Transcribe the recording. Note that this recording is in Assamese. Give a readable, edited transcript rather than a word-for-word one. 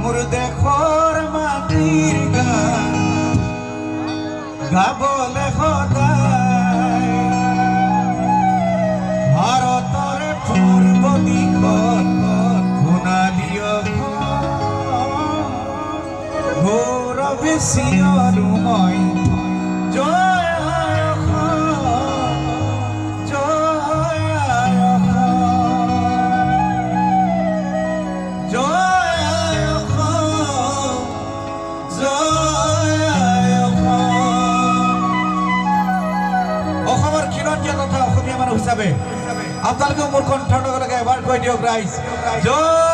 মোৰ দেশৰ মাটিৰ গান গাবলে সদায় ভাৰতৰ পূৰ্ব দিশত সোণালী গৌৰৱে চিঞৰো মই জয় আই অসম, জয় আই অসম, জয় আই অসম, জয় আই অসম। অসমৰ খিলঞ্জীয়া তথা অসমীয়া মানুহ হিচাপে আপোনালোকেও মোৰ কণ্ঠৰ লগে লগে এবাৰ কৈ দিয়ক ৰাইজ জয়